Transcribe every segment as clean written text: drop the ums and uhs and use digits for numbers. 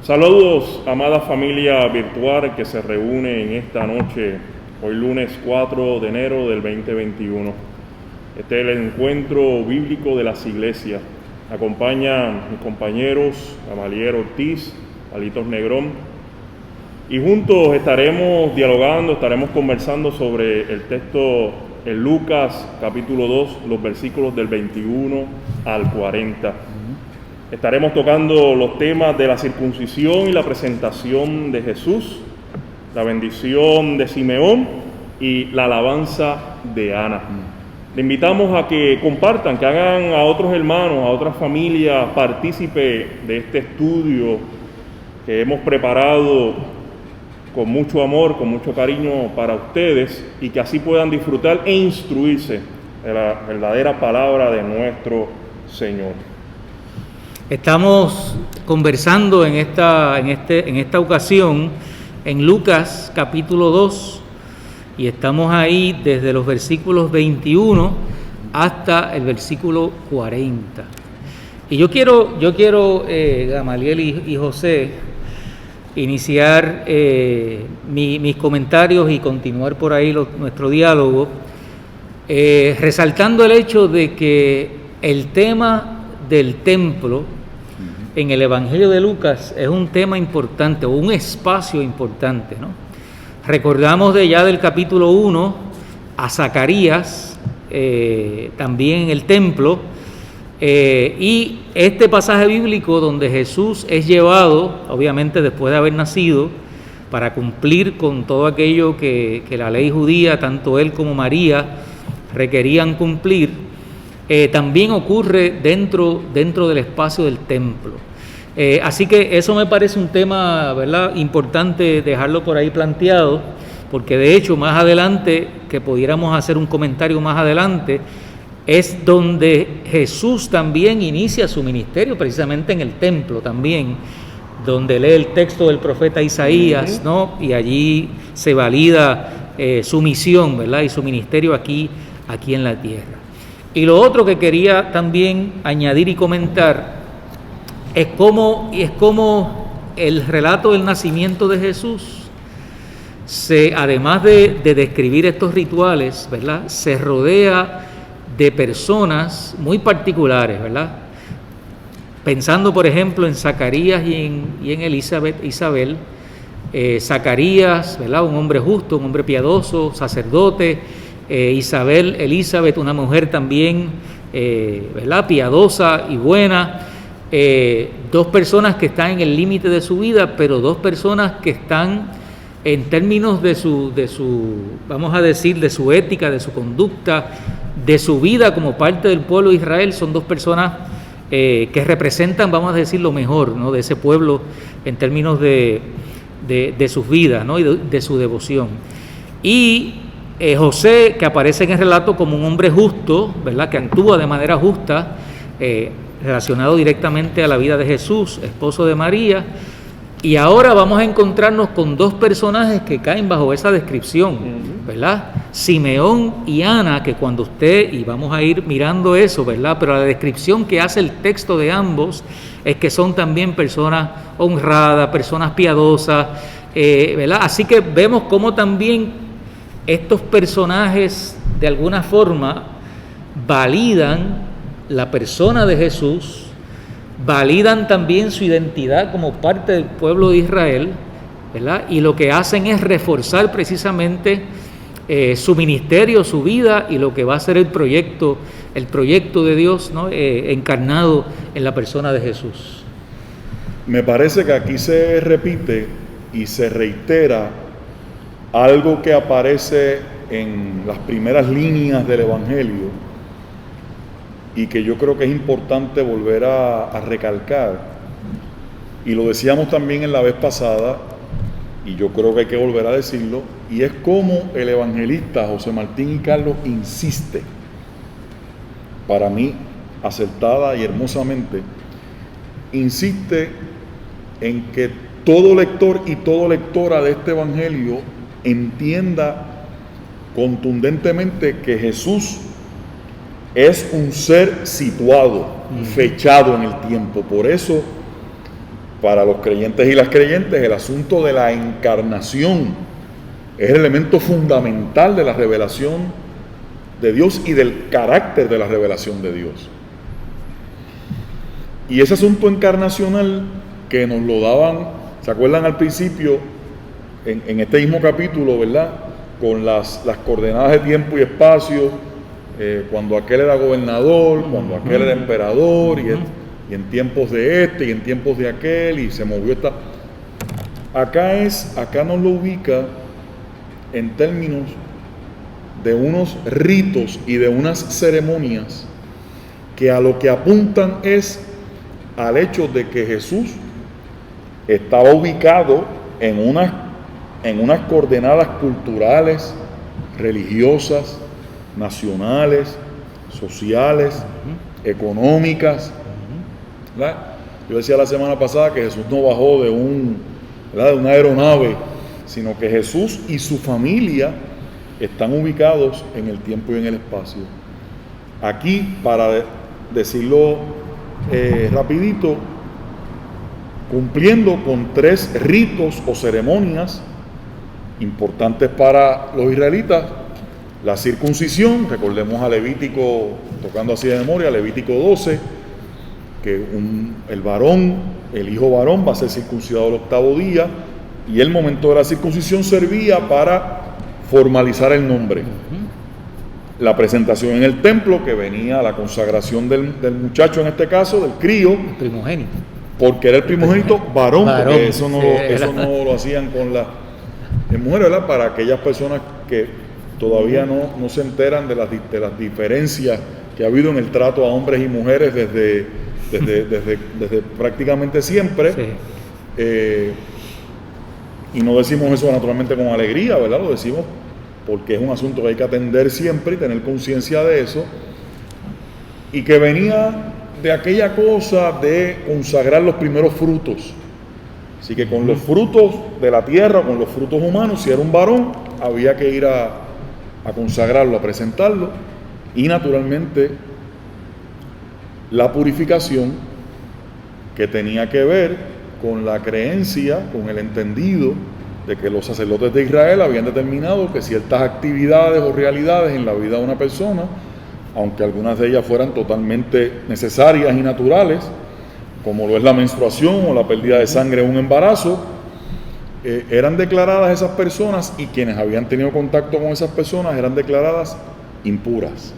Saludos, amada familia virtual que se reúne en esta noche, hoy lunes 4 de enero del 2021. Este es el encuentro bíblico de las iglesias. Acompañan mis compañeros Gamaliel Ortiz, Alitos Negrón, y juntos estaremos dialogando, estaremos conversando sobre el texto en Lucas capítulo 2, los versículos del 21 al 40. Estaremos tocando los temas de la circuncisión y la presentación de Jesús, la bendición de Simeón y la alabanza de Ana. Le invitamos a que compartan, que hagan a otros hermanos, a otras familias partícipe de este estudio que hemos preparado con mucho amor, con mucho cariño para ustedes, y que así puedan disfrutar e instruirse de la verdadera palabra de nuestro Señor. Estamos conversando en esta ocasión en Lucas capítulo 2 y estamos ahí desde los versículos 21 hasta el versículo 40. Y yo quiero Gamaliel y José, iniciar mis comentarios y continuar por ahí nuestro diálogo, resaltando el hecho de que el tema del templo en el Evangelio de Lucas es un tema importante, o un espacio importante, ¿no? Recordamos del capítulo 1 a Zacarías, también en el templo, y este pasaje bíblico donde Jesús es llevado, obviamente después de haber nacido, para cumplir con todo aquello que la ley judía, tanto él como María, requerían cumplir. También ocurre dentro del espacio del templo. Así que eso me parece un tema, ¿verdad?, importante dejarlo por ahí planteado, porque de hecho más adelante, que pudiéramos hacer un comentario más adelante, es donde Jesús también inicia su ministerio, precisamente en el templo también, donde lee el texto del profeta Isaías, ¿no? Y allí se valida su misión, ¿verdad?, y su ministerio aquí en la tierra. Y lo otro que quería también añadir y comentar es cómo el relato del nacimiento de Jesús, además de describir estos rituales, ¿verdad?, se rodea de personas muy particulares, ¿verdad? Pensando, por ejemplo, en Zacarías y en Isabel. Zacarías, ¿verdad?, un hombre justo, un hombre piadoso, sacerdote. Elizabeth, una mujer también, ¿verdad?, piadosa y buena. Dos personas que están en el límite de su vida, pero dos personas que están en términos de su, vamos a decir, de su ética, de su conducta, de su vida como parte del pueblo de Israel. Son dos personas que representan, vamos a decir, lo mejor, ¿no?, de ese pueblo en términos de sus vidas, ¿no?, y de su devoción. Y José, que aparece en el relato como un hombre justo, ¿verdad?, que actúa de manera justa, relacionado directamente a la vida de Jesús, esposo de María. Y ahora vamos a encontrarnos con dos personajes que caen bajo esa descripción, ¿verdad? Simeón y Ana, que cuando y vamos a ir mirando eso, ¿verdad?, pero la descripción que hace el texto de ambos es que son también personas honradas, personas piadosas, ¿verdad? Así que vemos cómo también estos personajes de alguna forma validan la persona de Jesús, validan también su identidad como parte del pueblo de Israel, ¿verdad? Y lo que hacen es reforzar precisamente su ministerio, su vida y lo que va a ser el proyecto de Dios, ¿no?, encarnado en la persona de Jesús. Me parece que aquí se repite y se reitera algo que aparece en las primeras líneas del Evangelio y que yo creo que es importante volver a recalcar, y lo decíamos también en la vez pasada, y yo creo que hay que volver a decirlo, y es como el evangelista José Martín y Carlos insiste, para mí acertada y hermosamente, insiste en que todo lector y toda lectora de este evangelio entienda contundentemente que Jesús es un ser situado, fechado en el tiempo. Por eso para los creyentes y las creyentes, el asunto de la encarnación es el elemento fundamental de la revelación de Dios y del carácter de la revelación de Dios. Y ese asunto encarnacional que nos lo daban, ¿se acuerdan al principio, en este mismo capítulo, verdad? Con las coordenadas de tiempo y espacio, cuando aquel era gobernador, cuando aquel era emperador, y en tiempos de este y en tiempos de aquel, y se movió esta. Acá nos lo ubica en términos de unos ritos y de unas ceremonias que a lo que apuntan es al hecho de que Jesús estaba ubicado en unas coordenadas culturales, religiosas, nacionales, sociales, económicas, ¿verdad? Yo decía la semana pasada que Jesús no bajó de una aeronave, sino que Jesús y su familia están ubicados en el tiempo y en el espacio. Aquí, para decirlo rapidito, cumpliendo con 3 ritos o ceremonias importantes para los israelitas: la circuncisión, recordemos a Levítico, tocando así de memoria, Levítico 12, que el hijo varón va a ser circuncidado al 8º día, y el momento de la circuncisión servía para formalizar el nombre. La presentación en el templo, que venía la consagración del muchacho, en este caso, del crío, El primogénito. porque era el primogénito varón, porque eso no lo hacían con las mujeres, ¿verdad? Para aquellas personas que todavía no se enteran de las diferencias que ha habido en el trato a hombres y mujeres desde prácticamente siempre. Sí. Y no decimos eso naturalmente con alegría, ¿verdad? Lo decimos porque es un asunto que hay que atender siempre y tener conciencia de eso, y que venía de aquella cosa de consagrar los primeros frutos. Así que con los frutos de la tierra, con los frutos humanos, si era un varón, había que ir a consagrarlo, a presentarlo, y naturalmente la purificación, que tenía que ver con la creencia, con el entendido de que los sacerdotes de Israel habían determinado que ciertas actividades o realidades en la vida de una persona, aunque algunas de ellas fueran totalmente necesarias y naturales, como lo es la menstruación o la pérdida de sangre en un embarazo, eran declaradas esas personas, y quienes habían tenido contacto con esas personas eran declaradas impuras.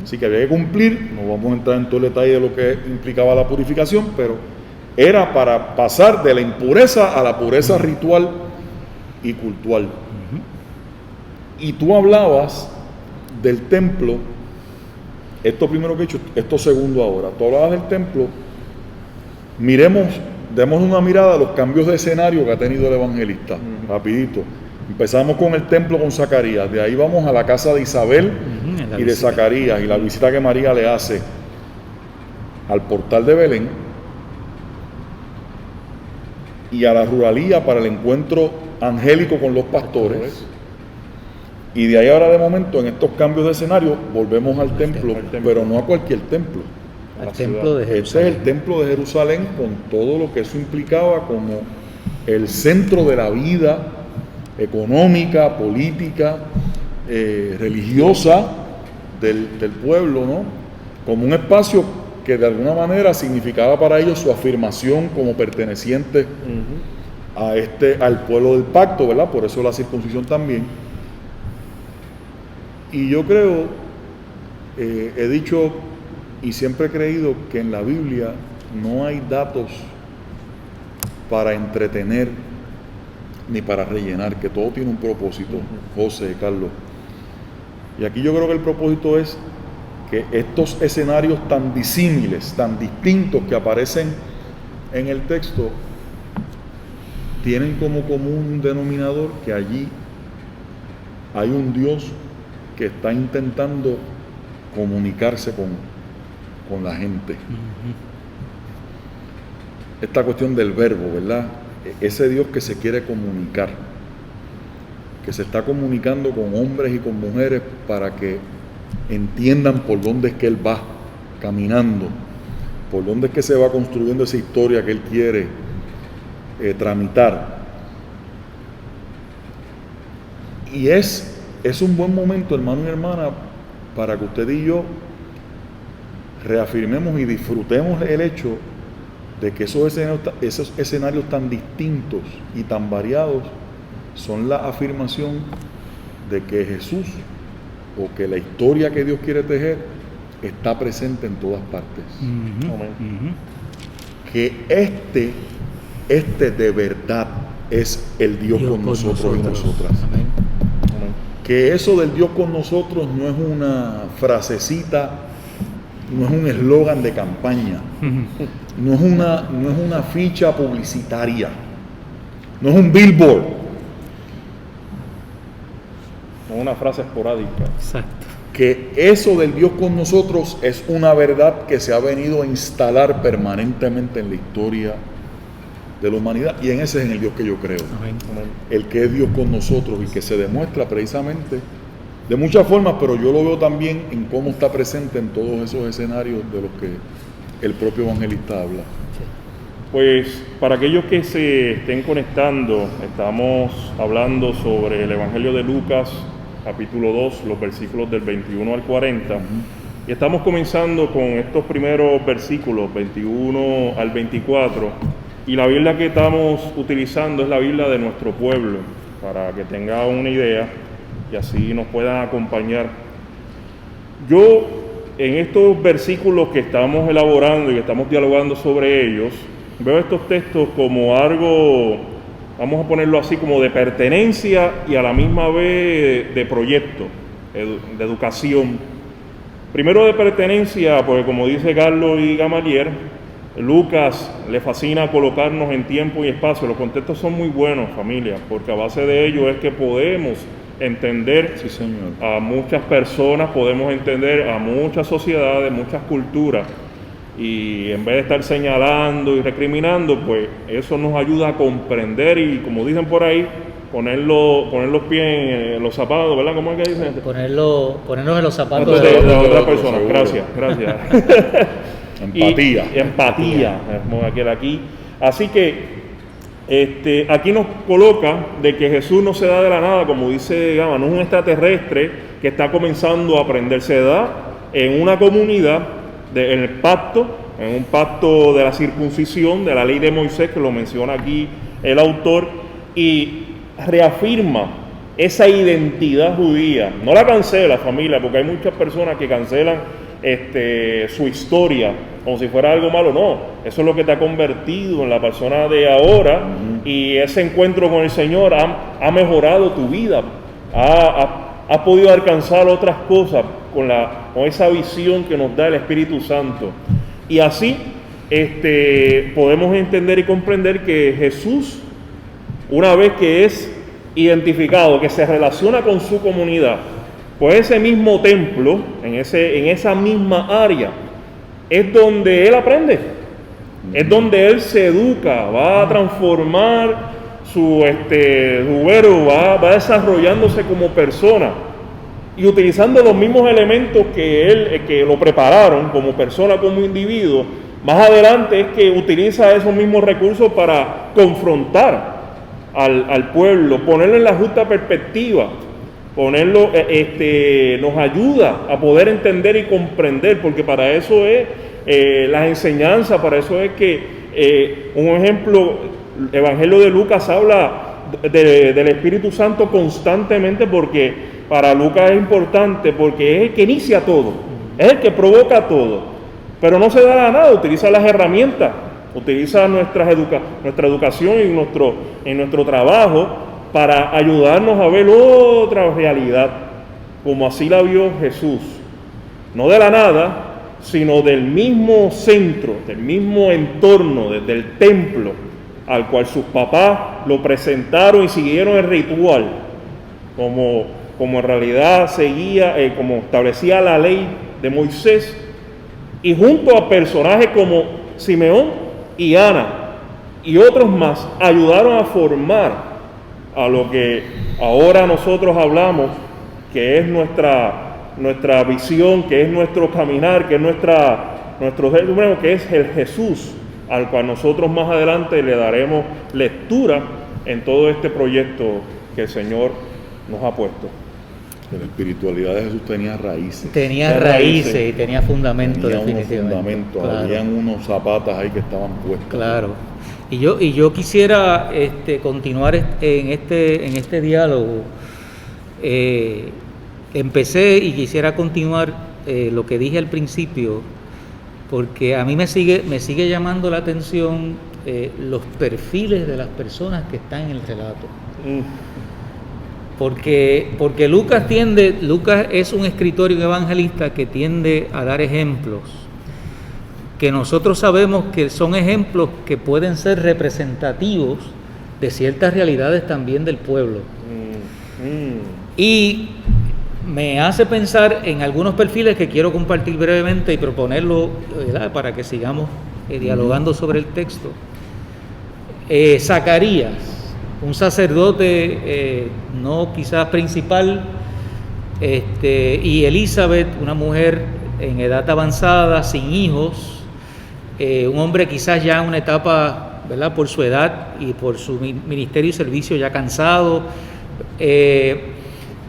Así que había que cumplir, no vamos a entrar en todo el detalle de lo que implicaba la purificación, pero era para pasar de la impureza a la pureza ritual y cultural. Y tú hablabas del templo, esto primero que he hecho, esto segundo ahora. Tú hablabas del templo. Demos una mirada a los cambios de escenario que ha tenido el evangelista, rapidito. Empezamos con el templo con Zacarías, de ahí vamos a la casa de Isabel y de Zacarías, y la visita que María le hace al portal de Belén, y a la ruralía para el encuentro angélico con los pastores. Y de ahí ahora, de momento, en estos cambios de escenario, volvemos al templo, pero no a cualquier templo. Al templo de Jerusalén. Ese es el templo de Jerusalén, con todo lo que eso implicaba como el centro de la vida económica, política, religiosa del pueblo, ¿no? Como un espacio que de alguna manera significaba para ellos su afirmación como pertenecientes al pueblo del pacto, ¿verdad? Por eso la circuncisión también. Y yo creo, he dicho y siempre he creído que en la Biblia no hay datos para entretener ni para rellenar, que todo tiene un propósito, José, Carlos. Y aquí yo creo que el propósito es que estos escenarios tan disímiles, tan distintos que aparecen en el texto, tienen como común denominador que allí hay un Dios que está intentando comunicarse con la gente. Esta cuestión del verbo, ¿verdad? Ese Dios que se quiere comunicar, que se está comunicando con hombres y con mujeres para que entiendan por dónde es que Él va caminando, por dónde es que se va construyendo esa historia que Él quiere tramitar. Y es un buen momento, hermano y hermana, para que usted y yo reafirmemos y disfrutemos el hecho de que esos escenarios tan distintos y tan variados son la afirmación de que Jesús, o que la historia que Dios quiere tejer, está presente en todas partes. Que este de verdad es el Dios con nosotros y nosotras. Amén. Que eso del Dios con nosotros no es una frasecita, no es un eslogan de campaña, no es una ficha publicitaria, no es un billboard, No una frase esporádica. Exacto. que eso del Dios con nosotros es una verdad que se ha venido a instalar permanentemente en la historia de la humanidad, y en ese es en el Dios que yo creo. Amén. El que es Dios con nosotros y que se demuestra precisamente de muchas formas, pero yo lo veo también en cómo está presente en todos esos escenarios de los que el propio evangelista habla. Pues para aquellos que se estén conectando, estamos hablando sobre el Evangelio de Lucas, capítulo 2, los versículos del 21 al 40. Y estamos comenzando con estos primeros versículos, 21 al 24. Y la Biblia que estamos utilizando es la Biblia de nuestro pueblo, para que tengan una idea y así nos puedan acompañar. Yo, en estos versículos que estamos elaborando y que estamos dialogando sobre ellos, veo estos textos como algo, vamos a ponerlo así, como de pertenencia y a la misma vez de proyecto, de educación. Primero de pertenencia, porque como dice Carlos y Gamaliel, Lucas le fascina colocarnos en tiempo y espacio. Los contextos son muy buenos, familia, porque a base de ello es que podemos entender Sí, Señor. a muchas personas, podemos entender a muchas sociedades, muchas culturas, y en vez de estar señalando y recriminando, pues eso nos ayuda a comprender y, como dicen por ahí, poner los pies en los zapatos, ¿verdad? ¿Cómo es que dicen? Ponernos en los zapatos De de otra otro, persona. seguro. Gracias. Empatía. Y empatía, como aquel aquí. Así que aquí nos coloca de que Jesús no se da de la nada, como dice Gama, no es un extraterrestre que está comenzando a aprender, se da en una comunidad, en el pacto, en un pacto de la circuncisión, de la ley de Moisés, que lo menciona aquí el autor, y reafirma esa identidad judía. No la cancela, familia, porque hay muchas personas que cancelan su historia como si fuera algo malo. No, eso es lo que te ha convertido en la persona de ahora, y ese encuentro con el Señor ha mejorado tu vida, has podido alcanzar otras cosas con esa visión que nos da el Espíritu Santo, y así podemos entender y comprender que Jesús, una vez que es identificado, que se relaciona con su comunidad, pues ese mismo templo, en esa misma área, es donde Él aprende, es donde Él se educa, va a transformar su verbo, va desarrollándose como persona, y utilizando los mismos elementos que lo prepararon como persona, como individuo. Más adelante es que utiliza esos mismos recursos para confrontar al pueblo, ponerlo en la justa perspectiva, nos ayuda a poder entender y comprender, porque para eso es las enseñanzas, para eso es que un ejemplo, el Evangelio de Lucas habla del Espíritu Santo constantemente, porque para Lucas es importante, porque es el que inicia todo, es el que provoca todo, pero no se da la nada, utiliza las herramientas, utiliza nuestra educación y en nuestro trabajo para ayudarnos a ver otra realidad, como así la vio Jesús, no de la nada, sino del mismo centro, del mismo entorno, desde el templo, al cual sus papás lo presentaron y siguieron el ritual, como en realidad seguía, como establecía la ley de Moisés, y junto a personajes como Simeón y Ana y otros más, ayudaron a formar a lo que ahora nosotros hablamos, que es nuestra visión, que es nuestro caminar, que es nuestro ser supremo, que es el Jesús al cual nosotros más adelante le daremos lectura en todo este proyecto que el Señor nos ha puesto. Que la espiritualidad de Jesús tenía raíces. Tenía raíces y tenía fundamento, Tenía unos definitivamente. fundamentos, Claro. habían unos zapatas ahí que estaban puestos. Claro. Y yo quisiera continuar en este diálogo. Empecé y quisiera continuar lo que dije al principio, porque a mí me sigue llamando la atención los perfiles de las personas que están en el relato. Porque Lucas es un escritor y un evangelista que tiende a dar ejemplos que nosotros sabemos que son ejemplos que pueden ser representativos de ciertas realidades también del pueblo. Y me hace pensar en algunos perfiles que quiero compartir brevemente y proponerlo, ¿verdad?, para que sigamos dialogando sobre el texto. Zacarías, un sacerdote no quizás principal, y Elizabeth, una mujer en edad avanzada, sin hijos, un hombre quizás ya en una etapa, ¿verdad?, por su edad y por su ministerio y servicio ya cansado.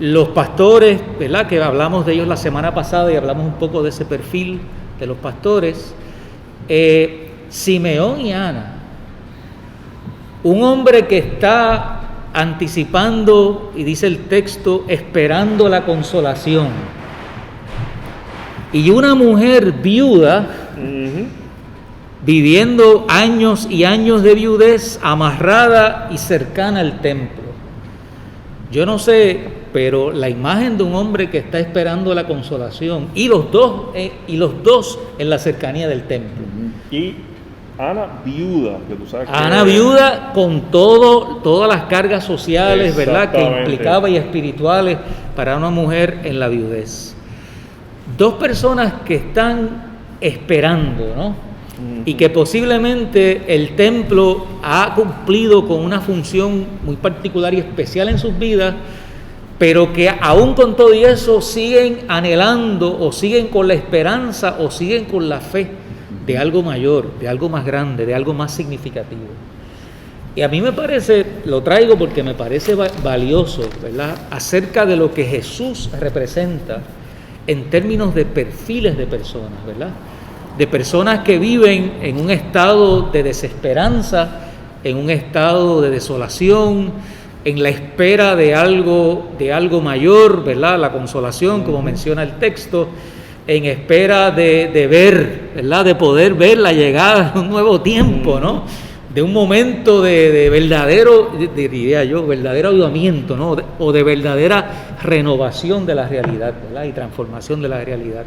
Los pastores, ¿verdad?, que hablamos de ellos la semana pasada y hablamos un poco de ese perfil de los pastores. Simeón y Ana, un hombre que está anticipando, y dice el texto, esperando la consolación. Y una mujer viuda, viviendo años y años de viudez, amarrada y cercana al templo. Yo no sé, pero la imagen de un hombre que está esperando la consolación, y los dos en la cercanía del templo. Y Ana viuda, que tú sabes que Ana viuda con todas las cargas sociales, ¿verdad?, que implicaba y espirituales para una mujer en la viudez. Dos personas que están esperando, ¿no? Y que posiblemente el templo ha cumplido con una función muy particular y especial en sus vidas, pero que aún con todo eso siguen anhelando, o siguen con la esperanza, o siguen con la fe de algo mayor, de algo más grande, de algo más significativo. Y a mí me parece, lo traigo porque me parece valioso, ¿verdad?, acerca de lo que Jesús representa en términos de perfiles de personas, ¿verdad?, de personas que viven en un estado de desesperanza, en un estado de desolación, en la espera de algo mayor, ¿verdad?, la consolación, como menciona el texto, en espera de ver, ¿verdad?, de poder ver la llegada de un nuevo tiempo, ¿no?, de un momento de verdadero, diría yo, verdadero avivamiento, ¿no?, o de verdadera renovación de la realidad, ¿verdad?, y transformación de la realidad.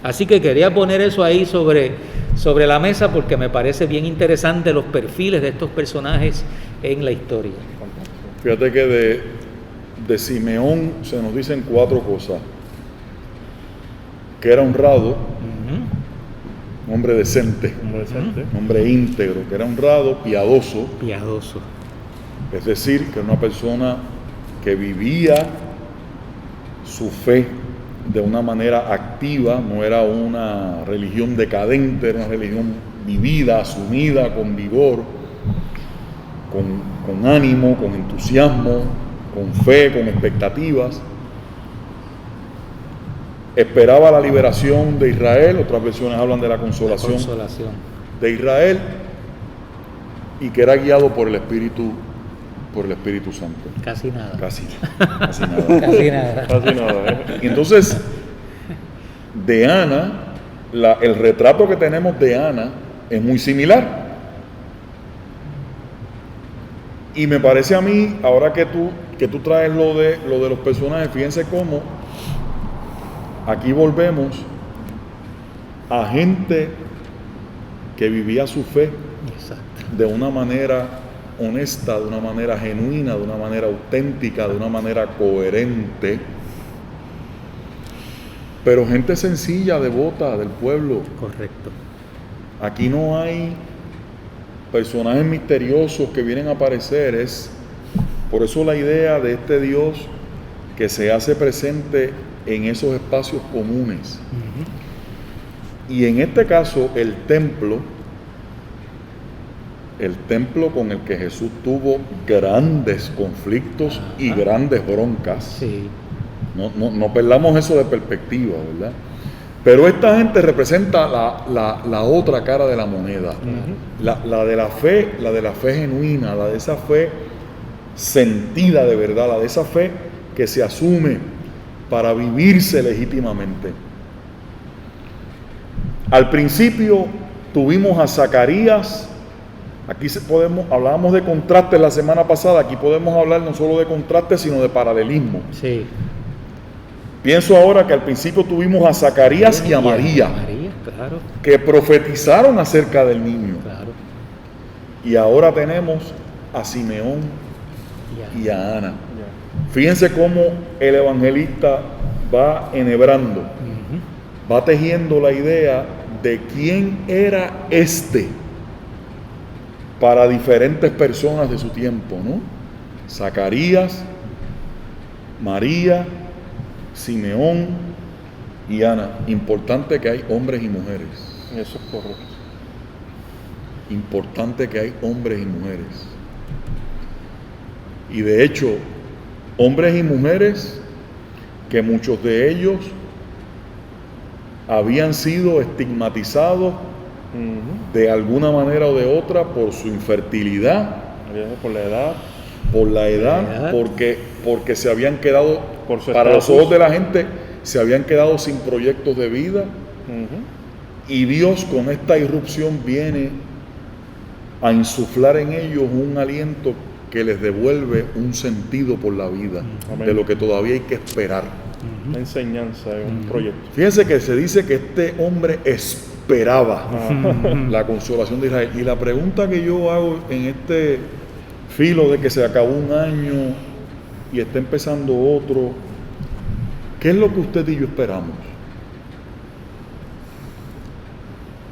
Así que quería poner eso ahí sobre la mesa, porque me parece bien interesante los perfiles de estos personajes en la historia. Fíjate que de Simeón se nos dicen 4 cosas: que era honrado, un hombre decente, un hombre íntegro, que era honrado, piadoso, es decir, que era una persona que vivía su fe de una manera activa, no era una religión decadente, era una religión vivida, asumida, con vigor, con ánimo, con entusiasmo, con fe, con expectativas. Esperaba la liberación de Israel, otras versiones hablan de la consolación de Israel, y que era guiado por el Espíritu Santo. Casi nada. Casi nada. Casi nada. Casi nada, Y entonces, de Ana, el retrato que tenemos de Ana es muy similar. Y me parece a mí, ahora que tú traes lo de los personajes, fíjense cómo aquí volvemos a gente que vivía su fe de una manera honesta, de una manera genuina, de una manera auténtica, de una manera coherente, pero gente sencilla, devota del pueblo. Correcto. Aquí no hay personajes misteriosos que vienen a aparecer. Por eso la idea de este Dios que se hace presente en esos espacios comunes. Y en este caso el templo el templo con el que Jesús tuvo grandes conflictos y grandes broncas. Sí. No perdamos eso de perspectiva, ¿verdad? Pero esta gente representa la otra cara de la moneda, la de la fe genuina, la de esa fe sentida de verdad, la de esa fe que se asume para vivirse legítimamente. Al principio tuvimos a Zacarías. Aquí hablábamos de contrastes la semana pasada. Aquí podemos hablar no solo de contrastes, sino de paralelismo. Sí. Pienso ahora que al principio tuvimos a Zacarías y a María, claro. que profetizaron acerca del niño. Claro. Y ahora tenemos a Simeón y a Ana. Fíjense cómo el evangelista va enhebrando, va tejiendo la idea de quién era para diferentes personas de su tiempo, ¿no? Zacarías, María, Simeón y Ana. Importante que hay hombres y mujeres. Eso es correcto. Importante que hay hombres y mujeres. Y de hecho, hombres y mujeres que muchos de ellos habían sido estigmatizados de alguna manera o de otra por su infertilidad, por la edad, porque se habían quedado, para los ojos de la gente, se habían quedado sin proyectos de vida. Y Dios con esta irrupción viene a insuflar en ellos un aliento que les devuelve un sentido por la vida, de lo que todavía hay que esperar. Una enseñanza, un proyecto. Fíjense que se dice que este hombre esperaba la consolación de Israel. Y la pregunta que yo hago en este filo de que se acabó un año y está empezando otro, ¿qué es lo que usted y yo esperamos?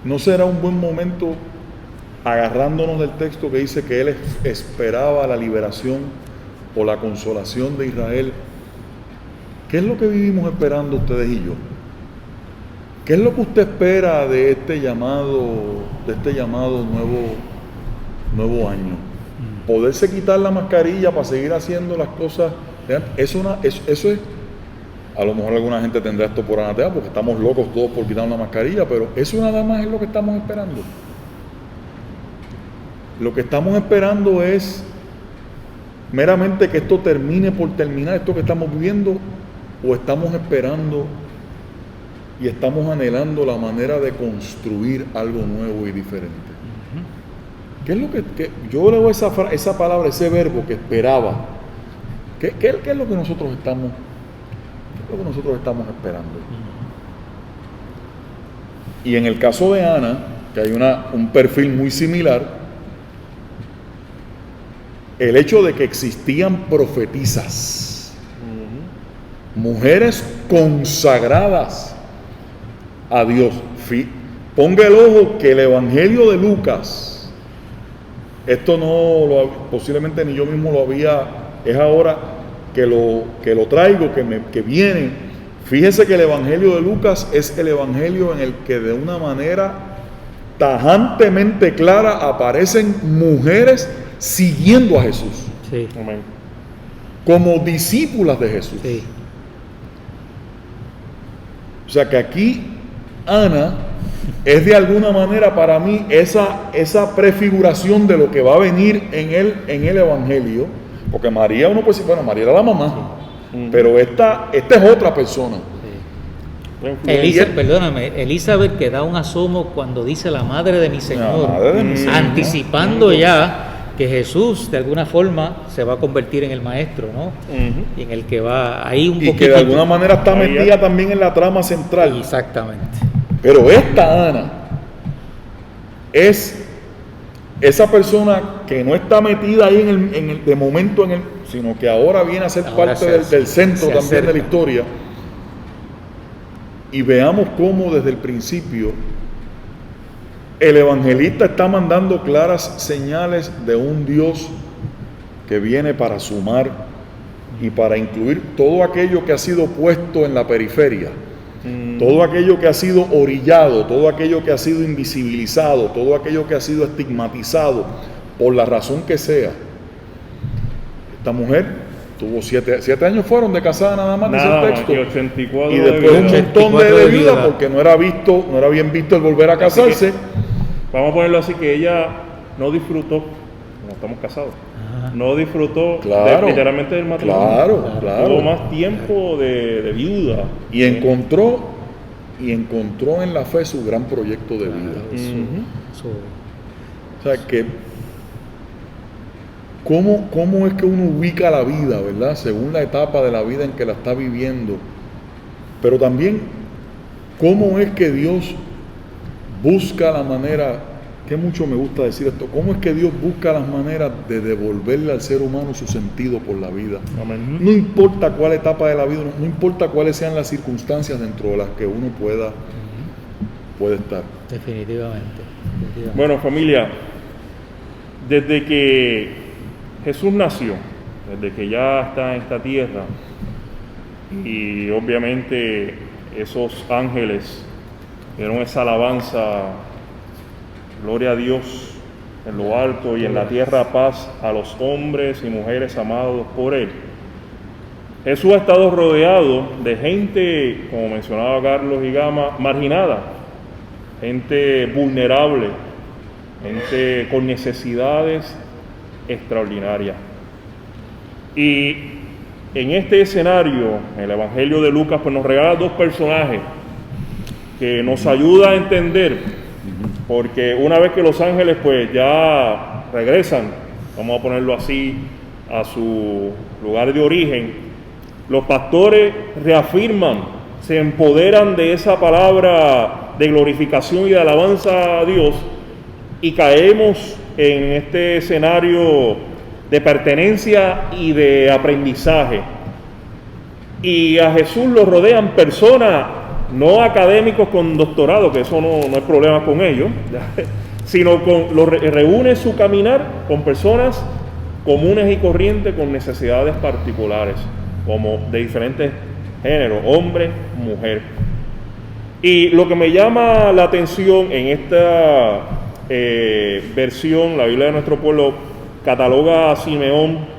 ¿No será un buen momento, agarrándonos del texto que dice que él esperaba la liberación o la consolación de Israel? ¿Qué es lo que vivimos esperando ustedes y yo? ¿Qué es lo que usted espera de este llamado nuevo año? Poderse quitar la mascarilla para seguir haciendo las cosas. Eso es, a lo mejor alguna gente tendrá esto por anatema, porque estamos locos todos por quitar una mascarilla, pero eso nada más es lo que estamos esperando. Lo que estamos esperando es meramente que esto termine por terminar, esto que estamos viviendo, o estamos esperando y estamos anhelando la manera de construir algo nuevo y diferente. ¿Qué es lo que yo leo esa palabra, ese verbo que esperaba? ¿Qué es lo que nosotros estamos esperando? Y en el caso de Ana, que hay un perfil muy similar, el hecho de que existían profetisas, mujeres consagradas a Dios. Ponga el ojo que el Evangelio de Lucas, esto posiblemente ni yo mismo lo había, es ahora que lo traigo, que viene. Fíjese que el Evangelio de Lucas es el Evangelio en el que de una manera tajantemente clara aparecen mujeres siguiendo a Jesús. Sí. Amén. Como discípulas de Jesús. Sí. O sea que aquí Ana es de alguna manera para mí esa prefiguración de lo que va a venir en el Evangelio, porque María, uno puede decir, bueno, María era la mamá, pero esta es otra persona. Elizabeth que da un asomo cuando dice la madre de mi Señor, anticipando ya que Jesús de alguna forma se va a convertir en el maestro, ¿no? Y en el que va ahí un poquito. Y que de alguna manera está metida también en la trama central. Exactamente. Pero esta Ana es esa persona que no está metida ahí de momento sino que ahora viene a ser parte del centro también de la historia. Y veamos cómo desde el principio el evangelista está mandando claras señales de un Dios que viene para sumar y para incluir todo aquello que ha sido puesto en la periferia, todo aquello que ha sido orillado, todo aquello que ha sido invisibilizado, todo aquello que ha sido estigmatizado por la razón que sea, esta mujer tuvo 7 años fueron de casada nada más, dice el texto, 84 y después un montón de vida, porque no era bien visto el volver a casarse. Vamos a ponerlo así, que ella no disfrutó, como estamos casados, no disfrutó literalmente del matrimonio. Claro. Tuvo más tiempo de viuda. Y encontró en la fe su gran proyecto de vida. O sea que, ¿cómo es que uno ubica la vida, verdad? Según la etapa de la vida en que la está viviendo. Pero también, ¿cómo es que Dios busca la manera, que mucho me gusta decir esto, cómo es que Dios busca las maneras de devolverle al ser humano su sentido por la vida? Amén. No importa cuál etapa de la vida, no importa cuáles sean las circunstancias dentro de las que uno puede estar. Definitivamente. Bueno, familia, desde que Jesús nació, desde que ya está en esta tierra, y obviamente esos ángeles dieron esa alabanza, gloria a Dios en lo alto y en la tierra paz a los hombres y mujeres amados por Él. Jesús ha estado rodeado de gente, como mencionaba Carlos y Gama, marginada, gente vulnerable, gente con necesidades extraordinarias. Y en este escenario, el Evangelio de Lucas pues nos regala 2 personajes que nos ayuda a entender, porque una vez que los ángeles pues ya regresan, vamos a ponerlo así, a su lugar de origen, los pastores reafirman, se empoderan de esa palabra de glorificación y de alabanza a Dios, y caemos en este escenario de pertenencia y de aprendizaje. Y a Jesús lo rodean personas, no académicos con doctorado, que eso no hay problema con ellos, sino reúne su caminar con personas comunes y corrientes con necesidades particulares, como de diferentes géneros, hombre, mujer. Y lo que me llama la atención en esta versión, la Biblia de nuestro pueblo cataloga a Simeón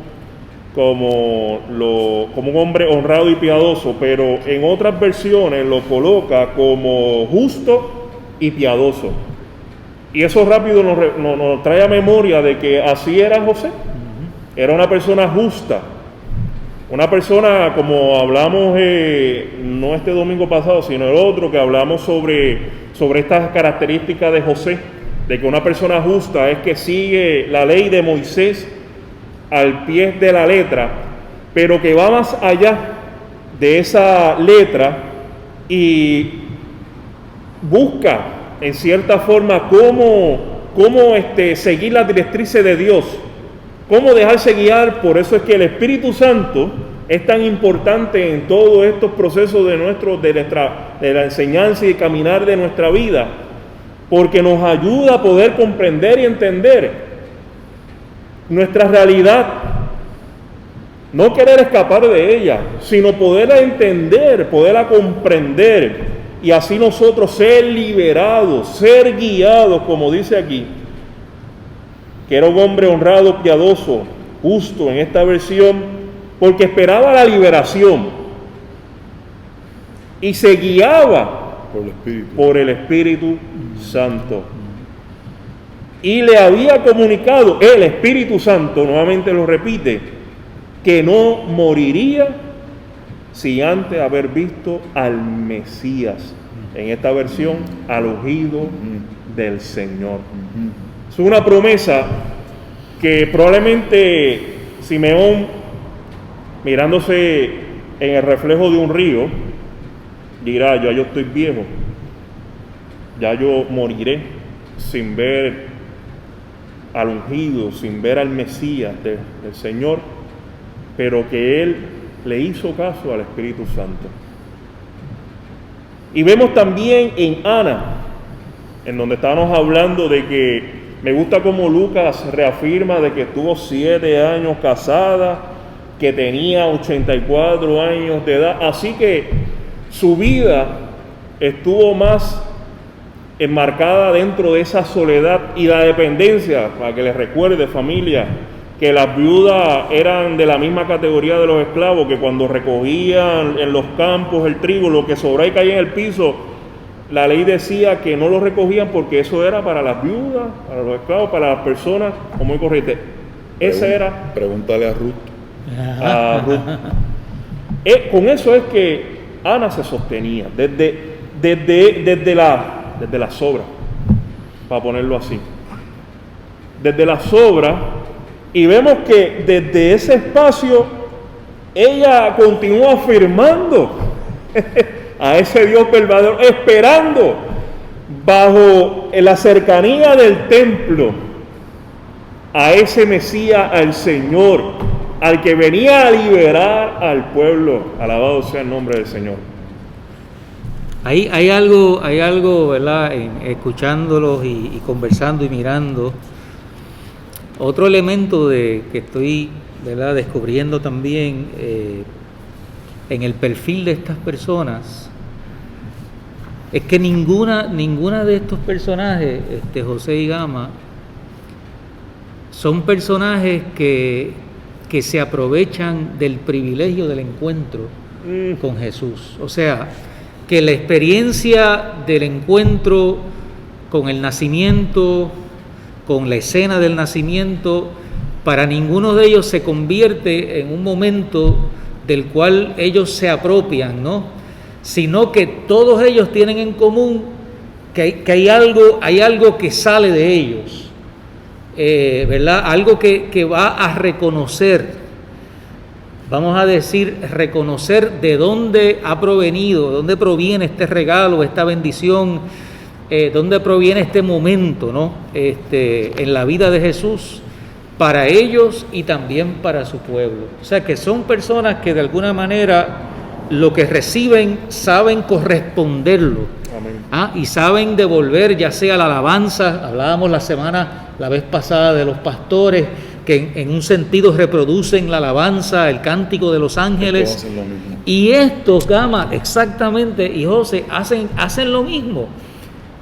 como un hombre honrado y piadoso, pero en otras versiones lo coloca como justo y piadoso. Y eso rápido nos trae a memoria de que así era José. Era una persona justa, una persona, como hablamos no este domingo pasado, sino el otro, que hablamos sobre estas características de José, de que una persona justa es que sigue la ley de Moisés al pie de la letra, pero que va más allá de esa letra y busca en cierta forma cómo seguir las directrices de Dios, cómo dejarse guiar. Por eso es que el Espíritu Santo es tan importante en todos estos procesos de la enseñanza y de caminar de nuestra vida, porque nos ayuda a poder comprender y entender nuestra realidad, no querer escapar de ella, sino poderla entender, poderla comprender, y así nosotros ser liberados, ser guiados, como dice aquí, que era un hombre honrado, piadoso, justo en esta versión, porque esperaba la liberación y se guiaba por el Espíritu Santo. Y le había comunicado el Espíritu Santo, nuevamente lo repite, que no moriría sin antes haber visto al Mesías. En esta versión, al ungido del Señor. Es una promesa que probablemente Simeón, mirándose en el reflejo de un río, dirá: ya yo estoy viejo, ya yo moriré sin ver al ungido, sin ver al Mesías del Señor, pero que él le hizo caso al Espíritu Santo. Y vemos también en Ana, en donde estábamos hablando de que me gusta como Lucas reafirma de que estuvo 7 años casada, que tenía 84 años de edad, así que su vida estuvo más enmarcada dentro de esa soledad y la dependencia, para que les recuerde, familia, que las viudas eran de la misma categoría de los esclavos, que cuando recogían en los campos el trigo, lo que sobraba y caía en el piso, la ley decía que no lo recogían porque eso era para las viudas, para los esclavos, para las personas común y corriente. Esa era... Pregúntale a Ruth. Con eso es que Ana se sostenía, desde la sobra, para ponerlo así. Desde la sobra, y vemos que desde ese espacio ella continúa afirmando a ese Dios verdadero, esperando bajo la cercanía del templo a ese Mesías, al Señor, al que venía a liberar al pueblo. Alabado sea el nombre del Señor. Hay algo, ¿verdad? Escuchándolos y conversando y mirando. Otro elemento que estoy, ¿verdad?, descubriendo también en el perfil de estas personas es que ninguna de estos personajes, José y Gama, son personajes que se aprovechan del privilegio del encuentro con Jesús. O sea, que la experiencia del encuentro con el nacimiento, con la escena del nacimiento, para ninguno de ellos se convierte en un momento del cual ellos se apropian, ¿no? Sino que todos ellos tienen en común que hay algo que sale de ellos, ¿verdad? Algo que va a reconocer, vamos a decir, reconocer de dónde ha provenido, de dónde proviene este regalo, esta bendición, dónde proviene este momento, ¿no? En la vida de Jesús, para ellos y también para su pueblo. O sea, que son personas que de alguna manera lo que reciben saben corresponderlo. Amén. Y saben devolver ya sea la alabanza. Hablábamos la vez pasada de los pastores que en un sentido reproducen la alabanza, el cántico de los ángeles, y estos, Gama, exactamente, y José, hacen lo mismo,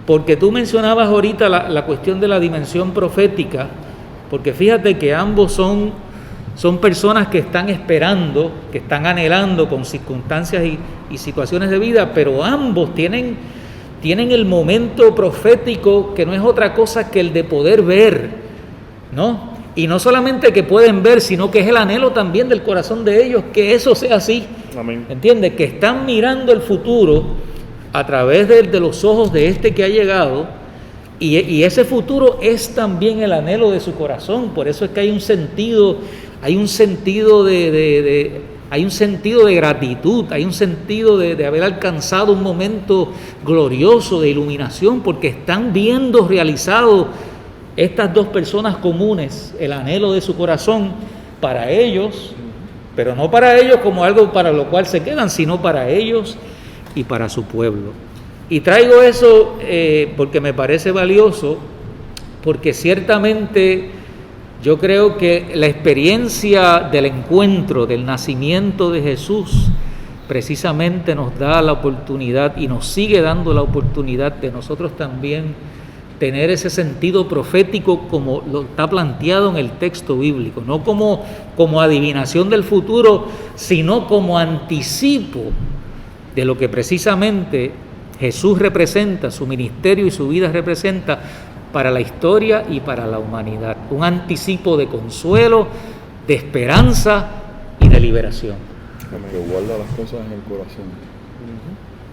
porque tú mencionabas ahorita la cuestión de la dimensión profética, porque fíjate que ambos son personas que están esperando, que están anhelando con circunstancias y situaciones de vida, pero ambos tienen el momento profético, que no es otra cosa que el de poder ver, ¿no? Y no solamente que pueden ver, sino que es el anhelo también del corazón de ellos, que eso sea así. Amén. ¿Entiendes? Que están mirando el futuro a través de los ojos de este que ha llegado, y ese futuro es también el anhelo de su corazón. Por eso es que hay un sentido de gratitud, hay un sentido de haber alcanzado un momento glorioso de iluminación, porque están viendo realizado estas dos personas comunes, el anhelo de su corazón para ellos, pero no para ellos como algo para lo cual se quedan, sino para ellos y para su pueblo. Y traigo eso porque me parece valioso, porque ciertamente yo creo que la experiencia del encuentro, del nacimiento de Jesús, precisamente nos da la oportunidad y nos sigue dando la oportunidad de nosotros también tener ese sentido profético como lo está planteado en el texto bíblico, no como adivinación del futuro, sino como anticipo de lo que precisamente Jesús representa, su ministerio y su vida representa para la historia y para la humanidad. Un anticipo de consuelo, de esperanza y de liberación. Que guarda las cosas en el corazón.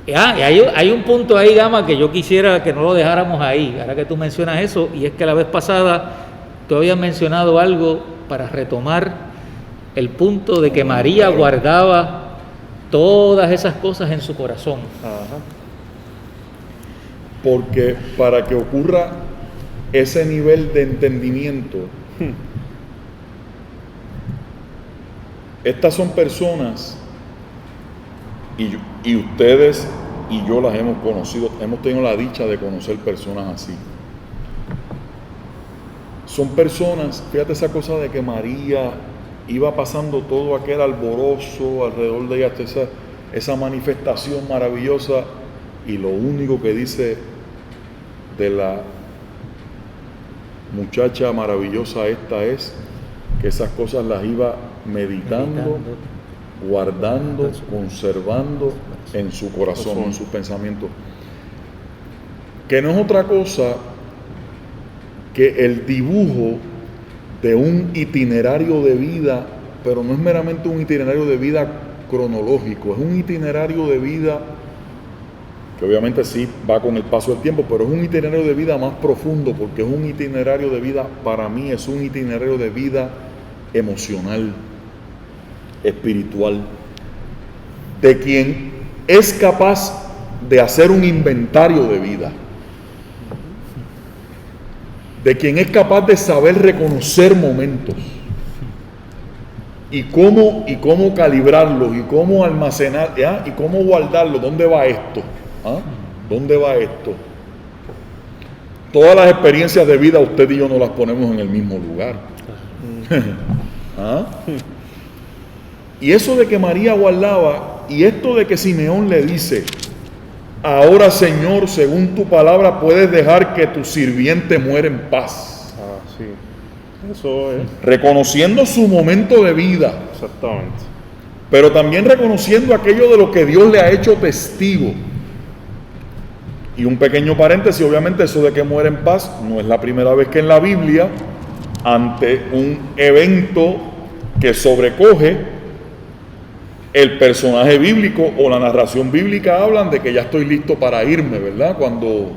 Y hay un punto ahí, Gama, que yo quisiera que no lo dejáramos ahí, ahora que tú mencionas eso, y es que la vez pasada tú habías mencionado algo para retomar el punto de que María guardaba todas esas cosas en su corazón. Ajá. Porque para que ocurra ese nivel de entendimiento, estas son personas, y ustedes y yo las hemos conocido, hemos tenido la dicha de conocer personas así. Son personas, fíjate esa cosa de que María iba pasando todo aquel alborozo alrededor de ella, esa manifestación maravillosa, y lo único que dice de la muchacha maravillosa esta es que esas cosas las iba meditando, guardando, conservando en su corazón, en sus pensamientos. Que no es otra cosa que el dibujo de un itinerario de vida, pero no es meramente un itinerario de vida cronológico, es un itinerario de vida que obviamente sí va con el paso del tiempo, pero es un itinerario de vida más profundo, porque es un itinerario de vida, para mí es un itinerario de vida emocional, espiritual, de quien es capaz de hacer un inventario de vida, de quien es capaz de saber reconocer momentos y cómo calibrarlos y cómo almacenar, ¿ya? Y cómo guardarlo. ¿Dónde va esto? ¿Ah? ¿Dónde va esto? Todas las experiencias de vida usted y yo no las ponemos en el mismo lugar. ¿Ah? Y eso de que María guardaba, y esto de que Simeón le dice: ahora, Señor, según tu palabra, puedes dejar que tu sirviente muera en paz. Ah, sí. Eso es. Reconociendo su momento de vida. Exactamente. Pero también reconociendo aquello de lo que Dios le ha hecho testigo. Y un pequeño paréntesis, obviamente eso de que muera en paz no es la primera vez que en la Biblia, ante un evento que sobrecoge, el personaje bíblico o la narración bíblica hablan de que ya estoy listo para irme, ¿verdad? Cuando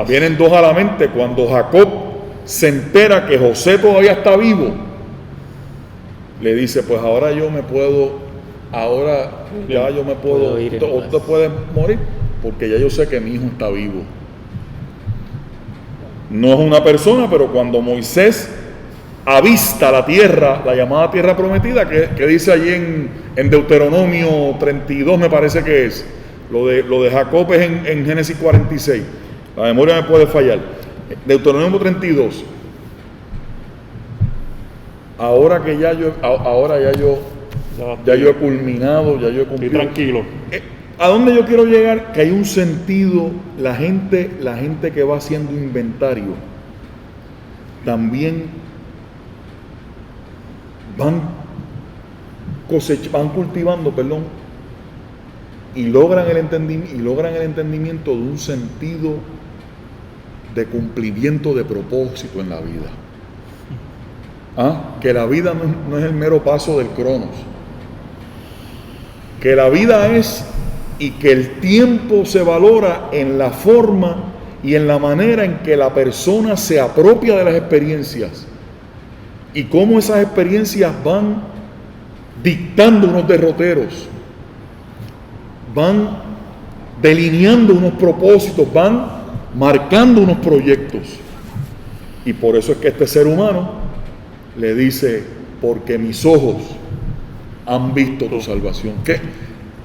vienen dos a la mente, cuando Jacob se entera que José todavía está vivo, le dice: pues ahora yo me puedo, ir, usted puede morir, porque ya yo sé que mi hijo está vivo. No es una persona, pero cuando Moisés avista la tierra, la llamada tierra prometida, que dice allí en Deuteronomio 32, me parece que es, lo de Jacob es en Génesis 46, la memoria me puede fallar, Deuteronomio 32, ahora ya yo he culminado, ya yo he cumplido. Estoy tranquilo. ¿A dónde yo quiero llegar? Que hay un sentido, la gente que va haciendo inventario, también van cultivando, y logran el entendimiento de un sentido de cumplimiento de propósito en la vida. Que la vida no es el mero paso del cronos, que la vida es, y que el tiempo se valora en la forma y en la manera en que la persona se apropia de las experiencias y cómo esas experiencias van dictando unos derroteros, van delineando unos propósitos, van marcando unos proyectos. Y por eso es que este ser humano le dice: porque mis ojos han visto tu salvación.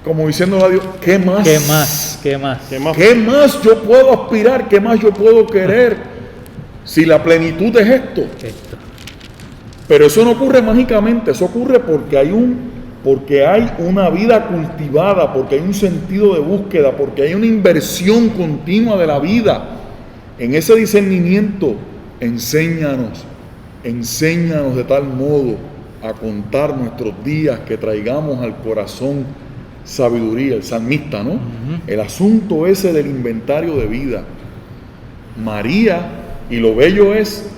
Como diciendo a Dios: ¿qué más? ¿Qué más? ¿Qué más? ¿Qué más? ¿Qué más yo puedo aspirar? ¿Qué más yo puedo querer? Si la plenitud es esto. Pero eso no ocurre mágicamente, eso ocurre porque hay una vida cultivada, porque hay un sentido de búsqueda, porque hay una inversión continua de la vida en ese discernimiento. Enséñanos de tal modo a contar nuestros días que traigamos al corazón sabiduría, el salmista, ¿no? El asunto ese del inventario de vida. María, y lo bello es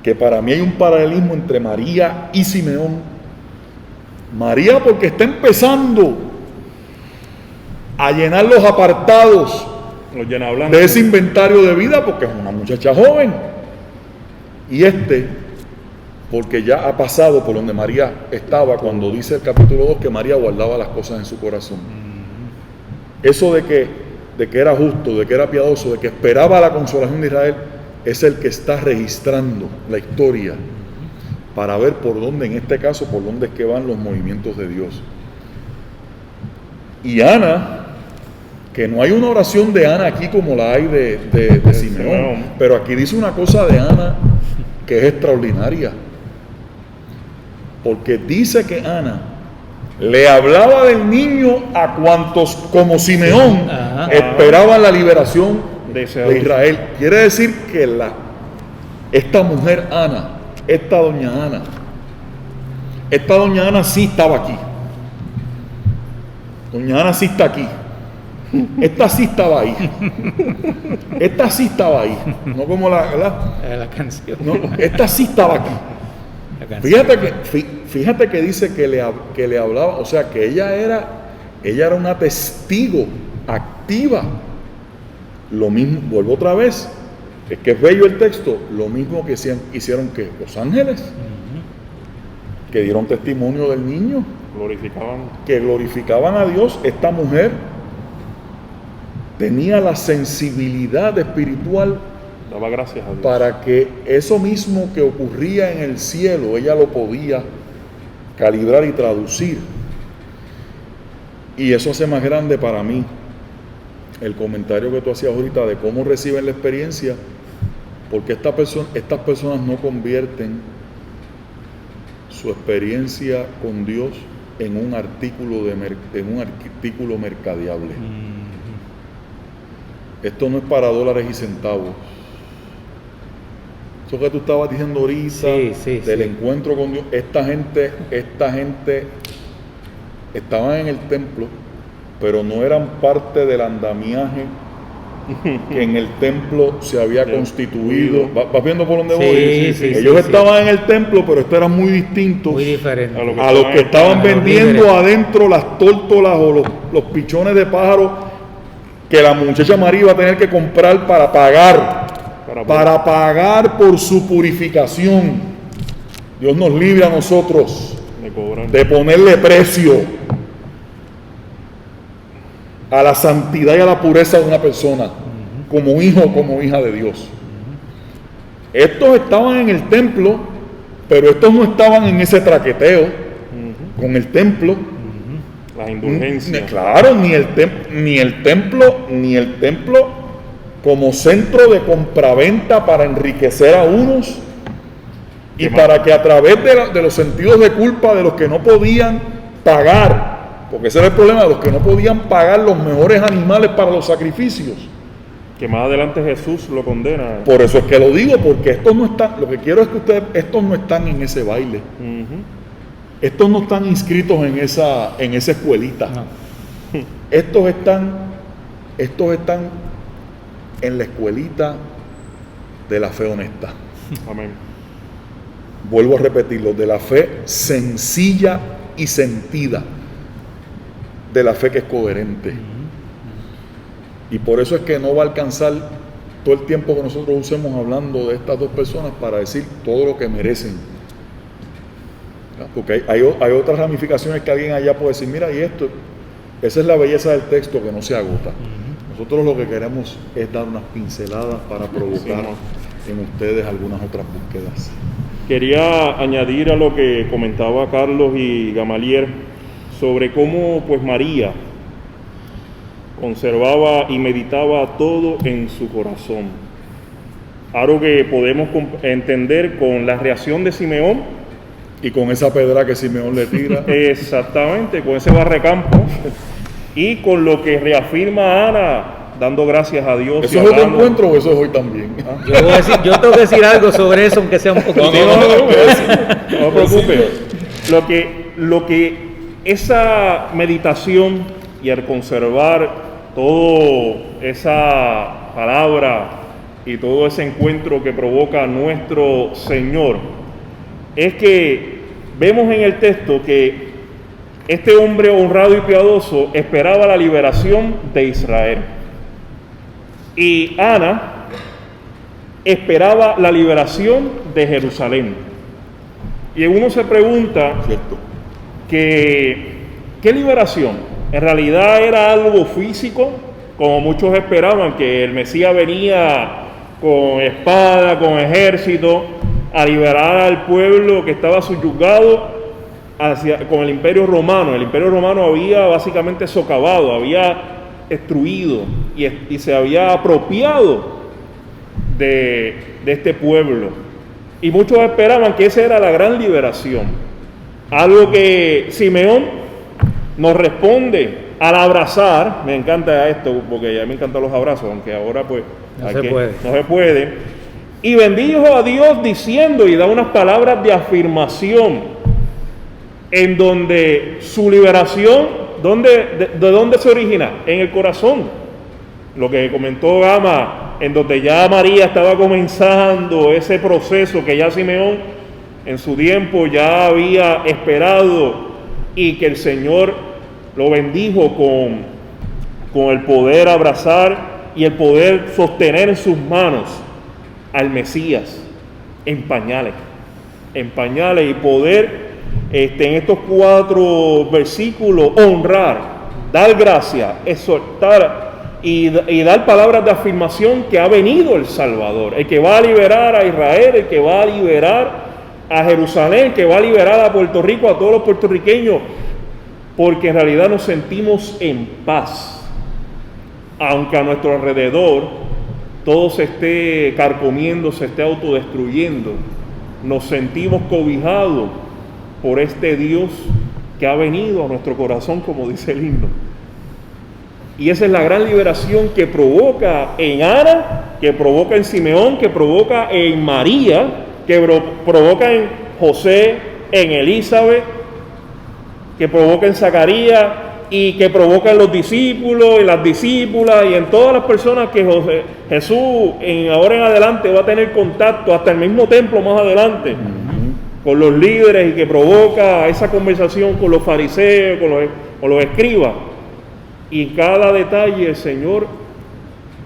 que para mí hay un paralelismo entre María y Simeón. María porque está empezando a llenar los apartados de ese inventario de vida, porque es una muchacha joven. Y porque ya ha pasado por donde María estaba cuando dice el capítulo 2 que María guardaba las cosas en su corazón. Eso de que era justo, de que era piadoso, de que esperaba la consolación de Israel, es el que está registrando la historia para ver por dónde, en este caso, por dónde es que van los movimientos de Dios. Y Ana, que no hay una oración de Ana aquí como la hay de Simeón, pero aquí dice una cosa de Ana que es extraordinaria, porque dice que Ana le hablaba del niño a cuantos, como Simeón, Ajá. esperaban la liberación de Deseados. Israel. Quiere decir que esta mujer Ana, esta doña Ana sí estaba aquí. Doña Ana sí está aquí. Esta sí estaba ahí. Esta sí estaba ahí. No como La canción. no, esta sí estaba aquí. La canción. Fíjate que dice que le hablaba, o sea que ella era una testigo activa. Lo mismo, vuelvo otra vez, es que es bello el texto, lo mismo que hicieron que los ángeles, que dieron testimonio del niño, Glorificaban. que glorificaban a Dios. Esta mujer tenía la sensibilidad espiritual Daba gracias a Dios. para que eso mismo que ocurría en el cielo, ella lo podía calibrar y traducir. Y eso hace más grande para mí el comentario que tú hacías ahorita de cómo reciben la experiencia, porque estas personas no convierten su experiencia con Dios en un artículo mercadeable. Esto no es para dólares y centavos. Eso que tú estabas diciendo ahorita del encuentro con Dios, esta gente estaban en el templo, pero no eran parte del andamiaje que en el templo se había constituido. ¿Vas viendo por dónde voy? Ellos estaban en el templo, pero estos eran muy distintos, muy diferente a los que estaban vendiendo adentro las tórtolas o los pichones de pájaro que la muchacha María iba a tener que comprar para pagar por su purificación. Dios nos libre a nosotros de ponerle precio a la santidad y a la pureza de una persona, como hijo o como hija de Dios. Estos estaban en el templo, pero estos no estaban en ese traqueteo con el templo. Las indulgencias. Claro, ni el templo como centro de compraventa para enriquecer a unos y para que a través de los sentidos de culpa de los que no podían pagar, porque ese era el problema, de los que no podían pagar los mejores animales para los sacrificios. Que más adelante Jesús lo condena. Por eso es que lo digo, porque estos no están, lo que quiero es que estos no están en ese baile. Estos no están inscritos en esa escuelita. No. Estos están en la escuelita de la fe honesta. Amén. Vuelvo a repetirlo, de la fe sencilla y sentida, de la fe que es coherente. Y por eso es que no va a alcanzar todo el tiempo que nosotros usemos hablando de estas dos personas para decir todo lo que merecen. Porque hay otras ramificaciones que alguien allá puede decir, mira, y esto, esa es la belleza del texto que no se agota. Nosotros lo que queremos es dar unas pinceladas para provocar en ustedes algunas otras búsquedas. Quería añadir a lo que comentaba Carlos y Gamaliel sobre cómo pues María conservaba y meditaba todo en su corazón. Algo que podemos entender con la reacción de Simeón. Y con esa pedra que Simeón le tira. Exactamente, con ese barrecampo. Y con lo que reafirma Ana, dando gracias a Dios. ¿Eso es otro encuentro o eso es hoy también? Yo tengo que decir algo sobre eso, aunque sea un poquito. No preocupe. Lo que esa meditación y al conservar toda esa palabra y todo ese encuentro que provoca nuestro Señor, es que vemos en el texto que este hombre honrado y piadoso esperaba la liberación de Israel. Y Ana esperaba la liberación de Jerusalén. Y uno se pregunta, ¿qué liberación? ¿En realidad era algo físico? Como muchos esperaban, que el Mesías venía con espada, con ejército, a liberar al pueblo que estaba subyugado con el Imperio Romano. El Imperio Romano había básicamente socavado, había destruido y se había apropiado de este pueblo. Y muchos esperaban que esa era la gran liberación. Algo que Simeón nos responde al abrazar. Me encanta esto, porque ya me encantan los abrazos, aunque ahora pues no se puede. Y bendijo a Dios diciendo, y da unas palabras de afirmación, en donde su liberación, ¿de dónde se origina? En el corazón. Lo que comentó Gama, en donde ya María estaba comenzando ese proceso que ya Simeón en su tiempo ya había esperado, y que el Señor lo bendijo con el poder abrazar y el poder sostener en sus manos al Mesías en pañales, y poder en estos 4 versículos honrar, dar gracia, exhortar y dar palabras de afirmación que ha venido el Salvador, el que va a liberar a Israel, el que va a liberar a Jerusalén, el que va a liberar a Puerto Rico, a todos los puertorriqueños, porque en realidad nos sentimos en paz, aunque a nuestro alrededor todo se esté carcomiendo, se esté autodestruyendo. Nos sentimos cobijados por este Dios que ha venido a nuestro corazón, como dice el himno. Y esa es la gran liberación que provoca en Ana, que provoca en Simeón, que provoca en María, que provoca en José, en Elizabeth, que provoca en Zacarías, y que provoca en los discípulos, en las discípulas y en todas las personas que Jesús ahora en adelante va a tener contacto, hasta el mismo templo más adelante, con los líderes, y que provoca esa conversación con los fariseos, con los escribas. Y cada detalle el Señor,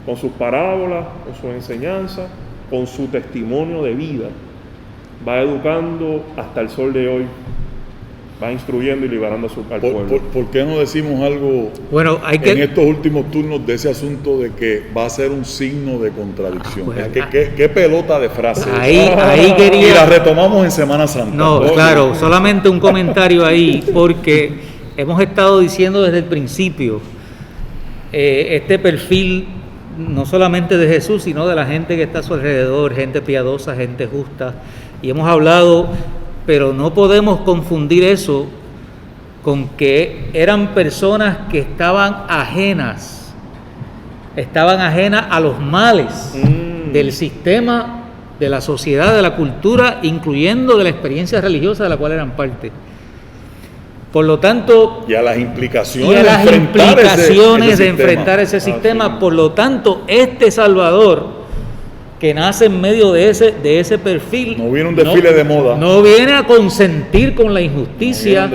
con sus parábolas, con sus enseñanzas, con su testimonio de vida, va educando hasta el sol de hoy. Va instruyendo y liberando al pueblo. ¿Por qué no decimos algo en estos últimos turnos de ese asunto de que va a ser un signo de contradicción? ¿Qué pelota de frases? Ahí quería... Y la retomamos en Semana Santa. No, claro, solamente un comentario ahí, porque hemos estado diciendo desde el principio este perfil no solamente de Jesús, sino de la gente que está a su alrededor, gente piadosa, gente justa, y hemos hablado... Pero no podemos confundir eso con que eran personas que estaban ajenas a los males del sistema, de la sociedad, de la cultura, incluyendo de la experiencia religiosa de la cual eran parte. Por lo tanto... Y a las implicaciones, de enfrentar ese sistema. Por lo tanto, este Salvador, que nace en medio de ese perfil, no viene un desfile de moda, no viene a consentir con la injusticia,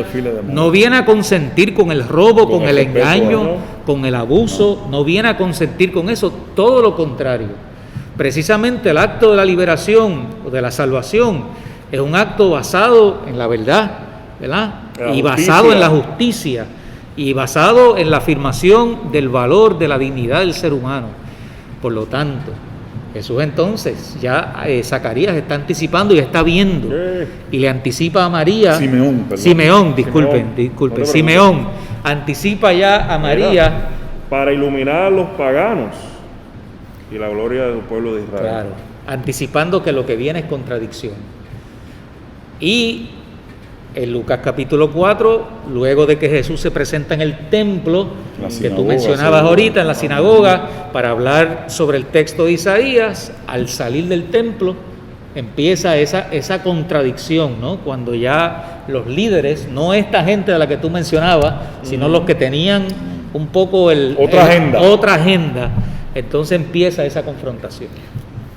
no viene a consentir con el robo, con el engaño, con el abuso, no viene a consentir con eso, todo lo contrario. Precisamente el acto de la liberación o de la salvación es un acto basado en la verdad, ¿verdad? Y basado en la justicia, y basado en la afirmación del valor, de la dignidad del ser humano. Por lo tanto, Jesús entonces, ya Zacarías está anticipando y está viendo, y le anticipa a María, Simeón anticipa ya a María para iluminar a los paganos y la gloria del pueblo de Israel. Claro, anticipando que lo que viene es contradicción. Y en Lucas capítulo 4, luego de que Jesús se presenta en el templo, que tú mencionabas ahorita, en la sinagoga, para hablar sobre el texto de Isaías, al salir del templo, empieza esa contradicción, ¿no? Cuando ya los líderes, no esta gente de la que tú mencionabas, sino los que tenían un poco otra agenda, entonces empieza esa confrontación.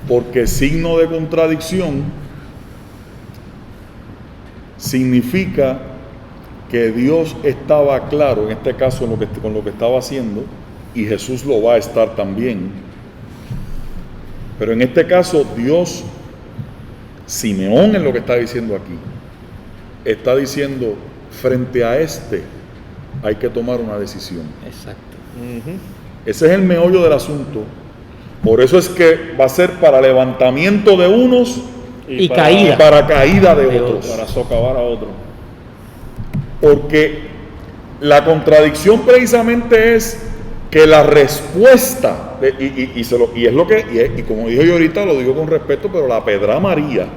Porque signo de contradicción significa que Dios estaba claro, en este caso con lo que estaba haciendo, y Jesús lo va a estar también. Pero en este caso Dios, Simeón en lo que está diciendo aquí, está diciendo, frente a hay que tomar una decisión. Exacto. Ese es el meollo del asunto. Por eso es que va a ser para levantamiento de unos y para caída de otros. Para socavar a otros. Porque la contradicción precisamente es que la respuesta, y como dije yo ahorita, lo digo con respeto, pero la pedra María,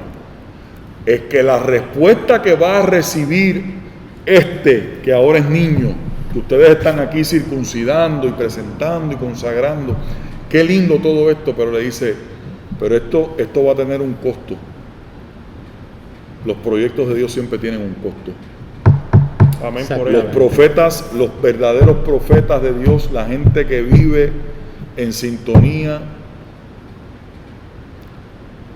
es que la respuesta que va a recibir que ahora es niño, que ustedes están aquí circuncidando y presentando y consagrando. Qué lindo todo esto, pero le dice, pero esto va a tener un costo. Los proyectos de Dios siempre tienen un costo. Amén. Los profetas, los verdaderos profetas de Dios, la gente que vive en sintonía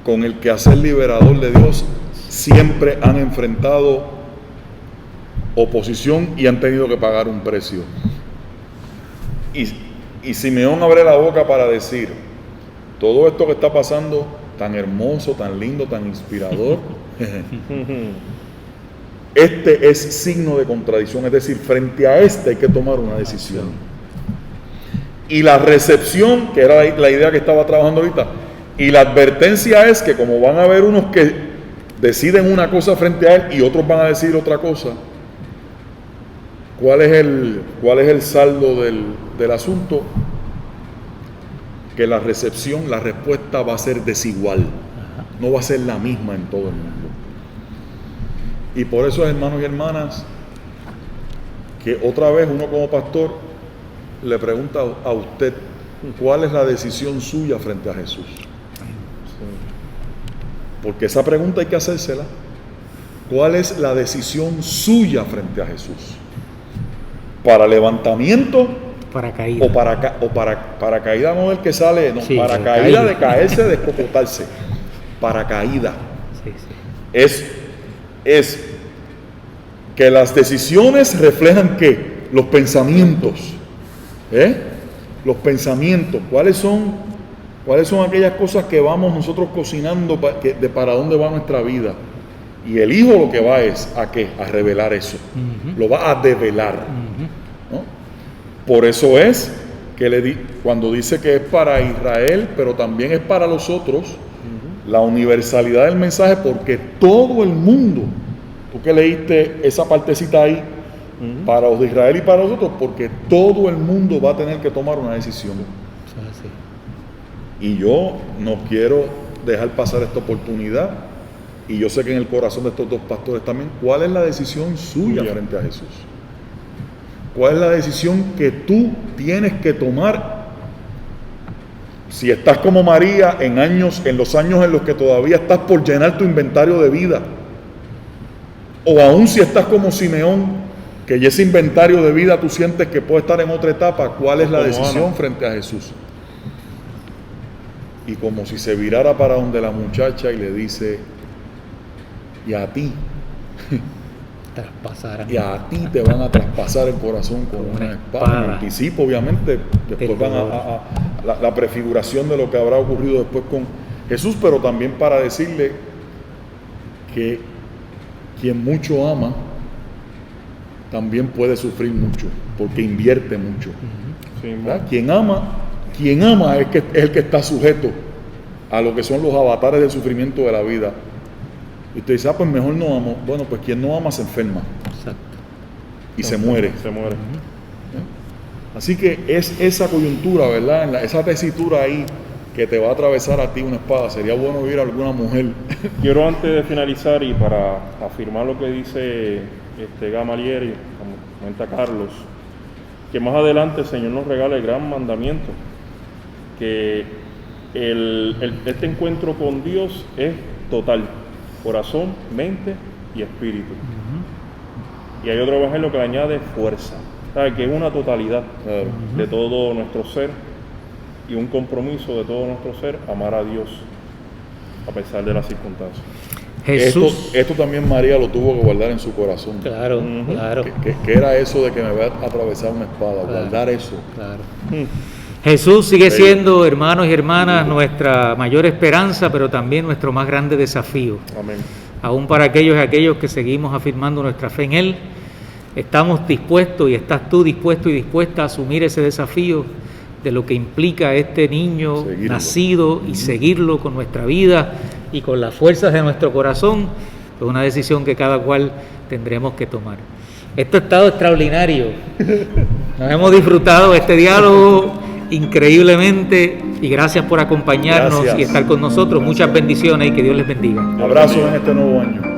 con el quehacer liberador de Dios, siempre han enfrentado oposición y han tenido que pagar un precio. Y Simeón abre la boca para decir, todo esto que está pasando, tan hermoso, tan lindo, tan inspirador, este es signo de contradicción, es decir, frente a este hay que tomar una decisión. Y la recepción, que era la idea que estaba trabajando ahorita, y la advertencia es que como van a haber unos que deciden una cosa frente a él y otros van a decir otra cosa, ¿cuál es el saldo del asunto? Que la recepción, la respuesta va a ser desigual, no va a ser la misma en todo el mundo. Y por eso, hermanos y hermanas, que otra vez uno como pastor le pregunta a usted, ¿cuál es la decisión suya frente a Jesús? Porque esa pregunta hay que hacérsela. ¿Cuál es la decisión suya frente a Jesús? ¿Para levantamiento? Para caída. O para caída no del que sale, no, Sí, para caída de caerse, de descocotarse. Para caída. Sí, sí. Es que las decisiones reflejan ¿qué? Los pensamientos. Los pensamientos. ¿Cuáles son aquellas cosas que vamos nosotros cocinando para dónde va nuestra vida? Y el Hijo lo que va es ¿a qué? A revelar eso. Lo va a develar. ¿No? Por eso es que cuando dice que es para Israel, pero también es para los otros, la universalidad del mensaje, porque todo el mundo, tú que leíste esa partecita ahí, para los de Israel y para los otros, porque todo el mundo va a tener que tomar una decisión. Y yo no quiero dejar pasar esta oportunidad, y yo sé que en el corazón de estos dos pastores también, ¿cuál es la decisión suya frente a Jesús? ¿Cuál es la decisión que tú tienes que tomar? Si estás como María en los años en los que todavía estás por llenar tu inventario de vida, o aún si estás como Simeón, que ya ese inventario de vida tú sientes que puede estar en otra etapa, ¿cuál es la decisión frente a Jesús? Y como si se virara para donde la muchacha y le dice, y a ti te van a traspasar el corazón con una espada. En anticipo, obviamente, después van a la prefiguración de lo que habrá ocurrido después con Jesús, pero también para decirle que quien mucho ama también puede sufrir mucho, porque invierte mucho. Sí, quien ama es el que está sujeto a lo que son los avatares del sufrimiento de la vida. Y usted dice, pues mejor no amo. Bueno, pues quien no ama se enferma. Exacto. Y se muere. Así que es esa coyuntura, ¿verdad? Esa tesitura ahí que te va a atravesar a ti una espada. Sería bueno oír a alguna mujer. Quiero, antes de finalizar y para afirmar lo que dice Gamaliel, como comenta Carlos, que más adelante el Señor nos regala el gran mandamiento, que este encuentro con Dios es total, corazón, mente y espíritu. Y hay otro evangelio que le añade fuerza, ¿sabe? Que es una totalidad de todo nuestro ser y un compromiso de todo nuestro ser, amar a Dios a pesar de las circunstancias. Jesús. Esto también María lo tuvo que guardar en su corazón. Claro, claro. Que era eso de que me va a atravesar una espada, guardar eso. Claro. Jesús sigue siendo, hermanos y hermanas, nuestra mayor esperanza, pero también nuestro más grande desafío. Amén. Aún para aquellos que seguimos afirmando nuestra fe en Él, estamos dispuestos y estás tú dispuesto y dispuesta a asumir ese desafío de lo que implica este niño nacido y seguirlo con nuestra vida y con las fuerzas de nuestro corazón. Es una decisión que cada cual tendremos que tomar. Esto ha estado extraordinario. Nos hemos disfrutado este diálogo increíblemente y gracias por acompañarnos y estar con nosotros. Muchas bendiciones y que Dios les bendiga. Abrazos en este nuevo año.